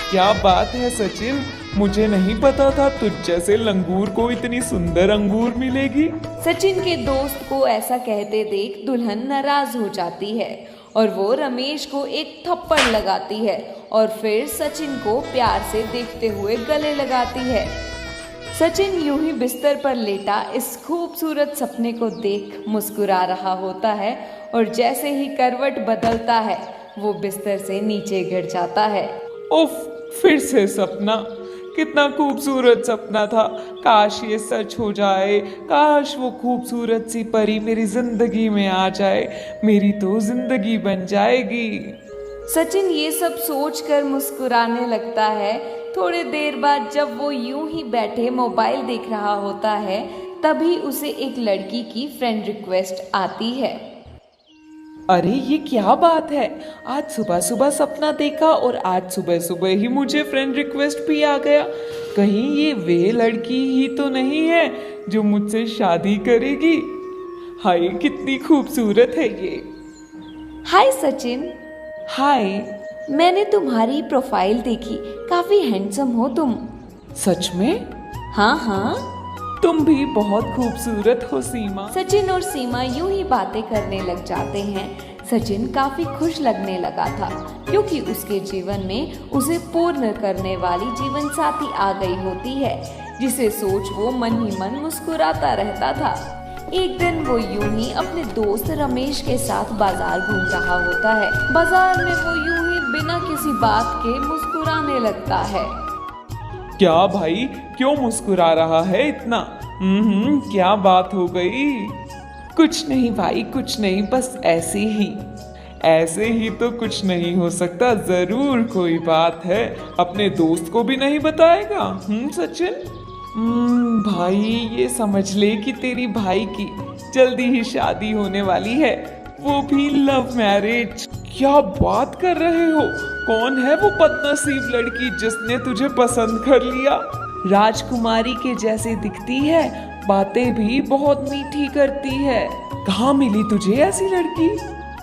क्या बात है सचिन, मुझे नहीं पता था तुझ जैसे लंगूर को इतनी सुंदर अंगूर मिलेगी। सचिन के दोस्त को ऐसा कहते देख दुल्हन नाराज हो जाती है और वो रमेश को एक थप्पड़ लगाती है और फिर सचिन को प्यार से देखते हुए गले लगाती है। सचिन यूं ही बिस्तर पर लेटा इस खूबसूरत सपने को देख मुस्कुरा रहा होता है और जैसे ही करवट बदलता है वो बिस्तर से नीचे गिर जाता है। उफ, फिर से सपना। कितना खूबसूरत सपना था, काश ये सच हो जाए। काश वो खूबसूरत सी परी मेरी जिंदगी में आ जाए, मेरी तो जिंदगी बन जाएगी। सचिन ये सब सोचकर मुस्कुराने लगता है। थोड़ी देर बाद जब वो यूं ही बैठे मोबाइल देख रहा होता है तभी उसे एक लड़की की फ्रेंड रिक्वेस्ट आती है। अरे ये क्या बात है, आज सुबह सुबह सपना देखा और आज सुबह सुबह ही मुझे फ्रेंड रिक्वेस्ट भी आ गया। कहीं ये वे लड़की ही तो नहीं है जो मुझसे शादी करेगी। हाय कितनी खूबसूरत है ये। हाय सचिन। हाय। मैंने तुम्हारी प्रोफाइल देखी, काफी हैंडसम हो तुम। सच में? हाँ हाँ। तुम भी बहुत खूबसूरत हो सीमा। सचिन और सीमा यूं ही बातें करने लग जाते हैं। सचिन काफी खुश लगने लगा था क्योंकि उसके जीवन में उसे पूर्ण करने वाली जीवन साथी आ गई होती है, जिसे सोच वो मन ही मन मुस्कुराता रहता था। एक दिन वो यूं ही अपने दोस्त रमेश के साथ बाजार घूम रहा होता है। बाजार में वो यूं ही बिना किसी बात के मुस्कुराने लगता है। क्या भाई, क्यों मुस्कुरा रहा है इतना? क्या बात हो गई? कुछ नहीं भाई, कुछ नहीं, बस ऐसे ही। ऐसे ही तो कुछ नहीं हो सकता, जरूर कोई बात है। अपने दोस्त को भी नहीं बताएगा? सचिन? भाई ये समझ ले कि तेरी भाई की जल्दी ही शादी होने वाली है, वो भी लव मैरिज। क्या बात कर रहे हो? कौन है वो बदनसीब लड़की जिसने तुझे पसंद कर लिया? राजकुमारी के जैसे दिखती है, बातें भी बहुत मीठी करती है। कहाँ मिली तुझे ऐसी लड़की?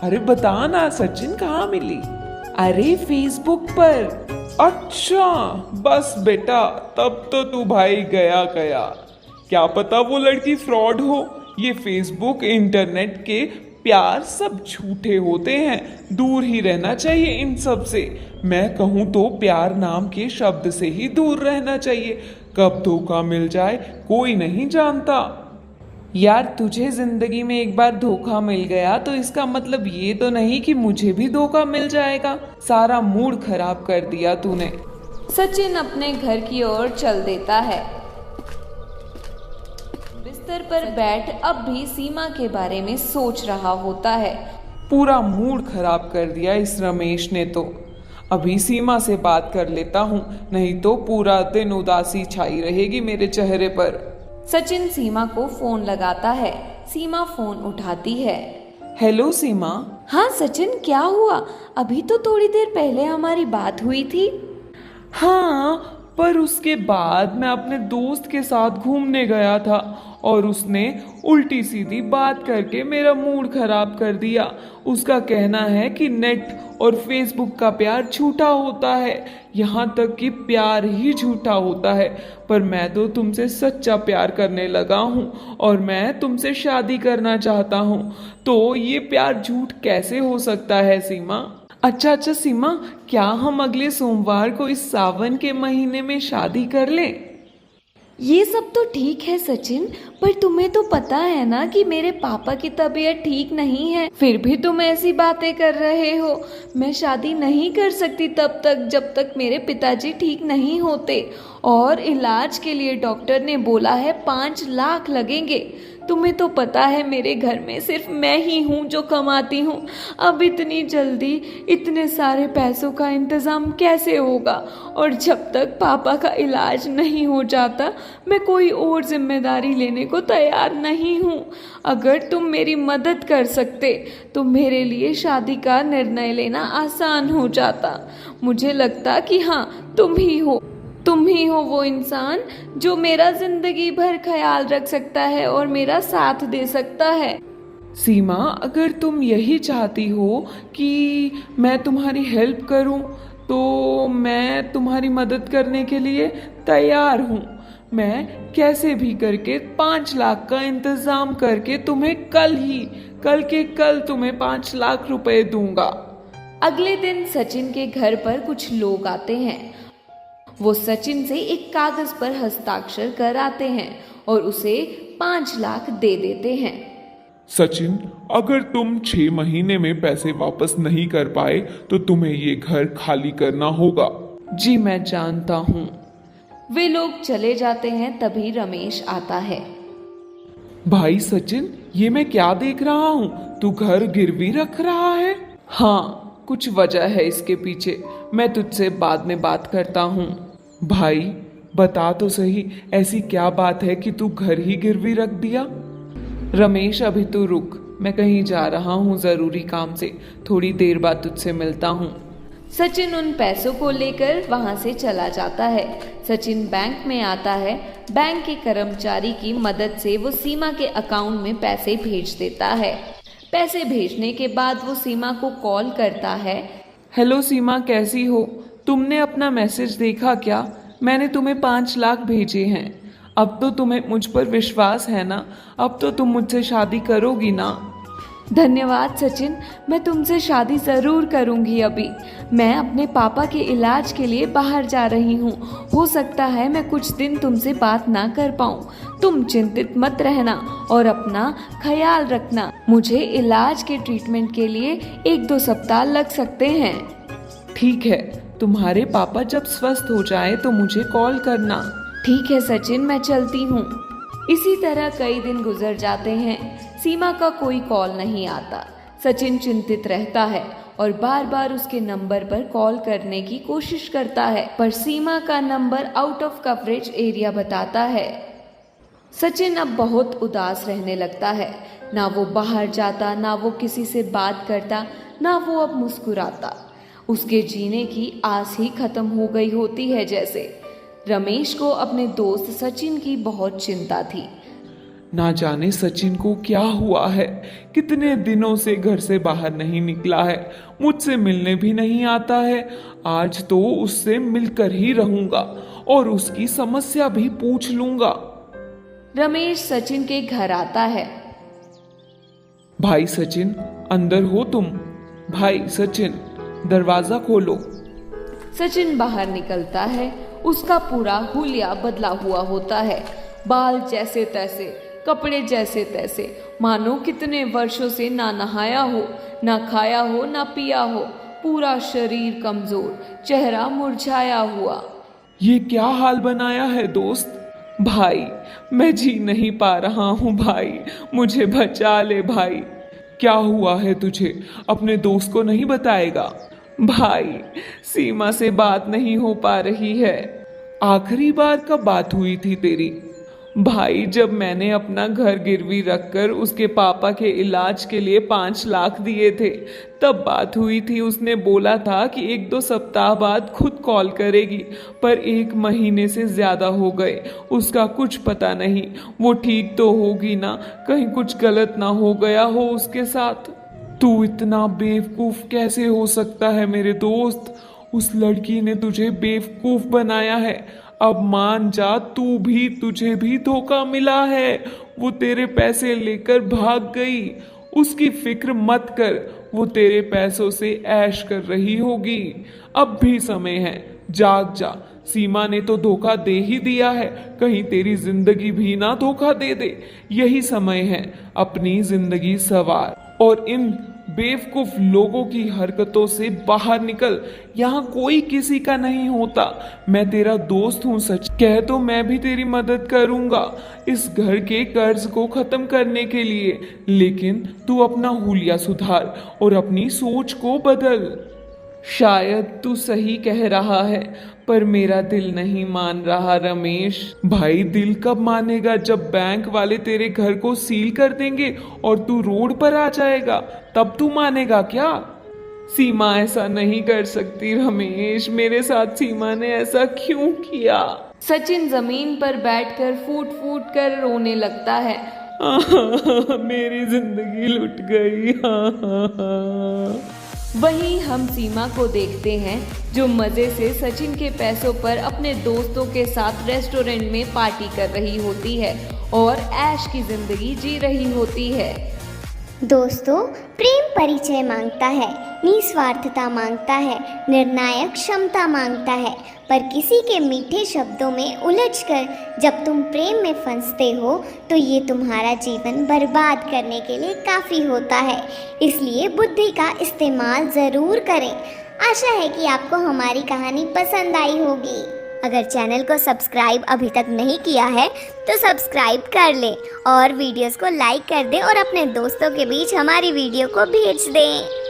अरे बता ना सचिन, कहाँ मिली? अरे फेसबुक पर। अच्छा, बस बेटा, तब तो तू भाई गया गया। क्या पता वो लड़की फ्रॉड हो। ये फेसबुक, इंटरनेट के प्यार सब झूठे होते हैं, दूर ही रहना चाहिए इन सब से। मैं कहूँ तो प्यार नाम के शब्द से ही दूर रहना चाहिए। कब धोखा मिल जाए कोई नहीं जानता। यार तुझे जिंदगी में एक बार धोखा मिल गया तो इसका मतलब ये तो नहीं कि मुझे भी धोखा मिल जाएगा। सारा मूड खराब कर दिया तूने। सचिन अपने घर की ओर चल देता है। बिस्तर पर बैठ अब भी सीमा के बारे में सोच रहा होता है। पूरा मूड खराब कर दिया इस रमेश ने तो। अभी सीमा से बात कर लेता हूँ, नहीं तो पूरा दिन उदासी छाई रहेगी मेरे चेहरे पर। सचिन सीमा को फोन लगाता है। सीमा फोन उठाती है। हेलो सीमा। हाँ सचिन, क्या हुआ? अभी तो थोड़ी देर पहले हमारी बात हुई थी। हाँ, पर उसके बाद मैं अपने दोस्त के साथ घूमने गया था और उसने उल्टी सीधी बात करके मेरा मूड खराब कर दिया। उसका कहना है कि नेट और फेसबुक का प्यार झूठा होता है, यहाँ तक कि प्यार ही झूठा होता है। पर मैं तो तुमसे सच्चा प्यार करने लगा हूँ और मैं तुमसे शादी करना चाहता हूँ, तो ये प्यार झूठ कैसे हो सकता है सीमा? अच्छा सीमा, क्या हम अगले सोमवार को इस सावन के महीने में शादी कर लें? ये सब तो ठीक है सचिन, पर तुम्हें तो पता है ना कि मेरे पापा की तबीयत ठीक नहीं है। फिर भी तुम ऐसी बातें कर रहे हो। मैं शादी नहीं कर सकती तब तक जब तक मेरे पिताजी ठीक नहीं होते, और इलाज के लिए डॉक्टर ने बोला है 5 लाख लगेंगे। तुम्हें तो पता है मेरे घर में सिर्फ मैं ही हूँ जो कमाती हूँ। अब इतनी जल्दी इतने सारे पैसों का इंतज़ाम कैसे होगा? और जब तक पापा का इलाज नहीं हो जाता मैं कोई और जिम्मेदारी लेने को तैयार नहीं हूँ। अगर तुम मेरी मदद कर सकते तो मेरे लिए शादी का निर्णय लेना आसान हो जाता। मुझे लगता कि हाँ, तुम ही हो वो इंसान जो मेरा जिंदगी भर ख्याल रख सकता है और मेरा साथ दे सकता है। सीमा, अगर तुम यही चाहती हो कि मैं तुम्हारी हेल्प करूं, तो मैं तुम्हारी मदद करने के लिए तैयार हूँ। मैं कैसे भी करके 5 लाख का इंतजाम करके तुम्हें कल के कल तुम्हें 5 लाख रुपए दूंगा। अगले दिन सचिन के घर पर कुछ लोग आते हैं। वो सचिन से एक कागज पर हस्ताक्षर कराते हैं और उसे 5 लाख दे देते हैं। सचिन, अगर तुम 6 महीने में पैसे वापस नहीं कर पाए तो तुम्हें ये घर खाली करना होगा। जी मैं जानता हूँ। वे लोग चले जाते हैं। तभी रमेश आता है। भाई सचिन, ये मैं क्या देख रहा हूँ? तू घर गिरवी रख रहा है? हाँ, कुछ वजह है इसके पीछे। मैं तुझसे बाद में बात करता हूँ। भाई बता तो सही, ऐसी क्या बात है कि तू घर ही गिरवी रख दिया? रमेश अभी तू रुक, मैं कहीं जा रहा हूँ जरूरी काम से। थोड़ी देर बाद तुझसे मिलता हूँ। सचिन उन पैसों को लेकर वहां से चला जाता है। सचिन बैंक में आता है। बैंक के कर्मचारी की मदद से वो सीमा के अकाउंट में पैसे भेज देता है। पैसे भेजने के बाद वो सीमा को कॉल करता है। हेलो सीमा, कैसी हो? तुमने अपना मैसेज देखा क्या? मैंने तुम्हें 5 लाख भेजे हैं। अब तो तुम्हें मुझ पर विश्वास है ना? अब तो तुम मुझसे शादी करोगी ना? धन्यवाद सचिन, मैं तुमसे शादी जरूर करूंगी। अभी मैं अपने पापा के इलाज के लिए बाहर जा रही हूँ। हो सकता है मैं कुछ दिन तुमसे बात ना कर पाऊँ। तुम चिंतित मत रहना और अपना ख्याल रखना। मुझे इलाज के ट्रीटमेंट के लिए 1-2 सप्ताह लग सकते हैं। ठीक है, तुम्हारे पापा जब स्वस्थ हो जाए तो मुझे कॉल करना। ठीक है सचिन, मैं चलती हूँ। इसी तरह कई दिन गुजर जाते हैं। सीमा का कोई कॉल नहीं आता। सचिन चिंतित रहता है और बार बार उसके नंबर पर कॉल करने की कोशिश करता है, पर सीमा का number out of coverage area बताता है। सचिन अब बहुत उदास रहने लगता है। ना वो बाहर जाता, ना वो किसी से बात करता, ना वो अब मुस्कुराता। उसके जीने की आस ही खत्म हो गई होती है जैसे। रमेश को अपने दोस्त सचिन की बहुत चिंता थी। ना जाने सचिन को क्या हुआ है। कितने दिनों से घर से बाहर नहीं निकला है, मुझसे मिलने भी नहीं आता है। आज तो उससे मिलकर ही रहूंगा और उसकी समस्या भी पूछ लूंगा। रमेश सचिन के घर आता है। भाई सचिन, अंदर हो तुम? भाई सचिन, दरवाजा खोलो। सचिन बाहर निकलता है। उसका पूरा हुलिया बदला हुआ होता है। बाल जैसे तैसे, कपड़े जैसे तैसे, मानो कितने वर्षों से ना नहाया हो, ना खाया हो, ना पिया हो। पूरा शरीर कमजोर, चेहरा मुरझाया हुआ। ये क्या हाल बनाया है दोस्त? भाई मैं जी नहीं पा रहा हूँ। भाई मुझे बचा ले। भाई क्या हुआ है तुझे? अपने दोस्त को नहीं बताएगा? भाई सीमा से बात नहीं हो पा रही है। आखिरी बार कब बात हुई थी तेरी? भाई जब मैंने अपना घर गिरवी रखकर उसके पापा के इलाज के लिए 5 लाख दिए थे तब बात हुई थी। उसने बोला था कि 1-2 सप्ताह बाद खुद कॉल करेगी, पर 1 महीने से ज्यादा हो गए। उसका कुछ पता नहीं। वो ठीक तो होगी ना? कहीं कुछ गलत ना हो गया हो उसके साथ? तू इतना बेवकूफ कैसे हो सकता है मेरे दोस्त? उस लड़की ने तुझे बेवकूफ बनाया है। अब मान जा, तुझे भी धोखा मिला है। वो तेरे पैसे लेकर भाग गई। उसकी फिक्र मत कर, वो तेरे पैसों से ऐश कर रही होगी। अब भी समय है, जाग जा। सीमा ने तो धोखा दे ही दिया है, कहीं तेरी जिंदगी भी ना धोखा दे दे। यही समय है, अपनी जिंदगी संवार और इन बेवकूफ लोगों की हरकतों से बाहर निकल। यहाँ कोई किसी का नहीं होता। मैं तेरा दोस्त हूँ, सच कह तो मैं भी तेरी मदद करूंगा इस घर के कर्ज को खत्म करने के लिए, लेकिन तू अपना हुलिया सुधार और अपनी सोच को बदल। शायद तू सही कह रहा है, पर मेरा दिल नहीं मान रहा रमेश। भाई दिल कब मानेगा? जब बैंक वाले तेरे घर को सील कर देंगे और तू रोड पर आ जाएगा, तब तू मानेगा क्या? सीमा ऐसा नहीं कर सकती रमेश। मेरे साथ सीमा ने ऐसा क्यों किया? सचिन जमीन पर बैठकर फूट फूट कर रोने लगता है। मेरी जिंदगी लुट गई। वहीं हम सीमा को देखते हैं जो मजे से सचिन के पैसों पर अपने दोस्तों के साथ रेस्टोरेंट में पार्टी कर रही होती है और ऐश की जिंदगी जी रही होती है। दोस्तों, प्रेम परिचय मांगता है, निस्वार्थता मांगता है, निर्णायक क्षमता मांगता है, पर किसी के मीठे शब्दों में उलझकर जब तुम प्रेम में फंसते हो तो ये तुम्हारा जीवन बर्बाद करने के लिए काफ़ी होता है। इसलिए बुद्धि का इस्तेमाल ज़रूर करें। आशा है कि आपको हमारी कहानी पसंद आई होगी। अगर चैनल को सब्सक्राइब अभी तक नहीं किया है तो सब्सक्राइब कर लें और वीडियोस को लाइक कर दें और अपने दोस्तों के बीच हमारी वीडियो को भेज दें।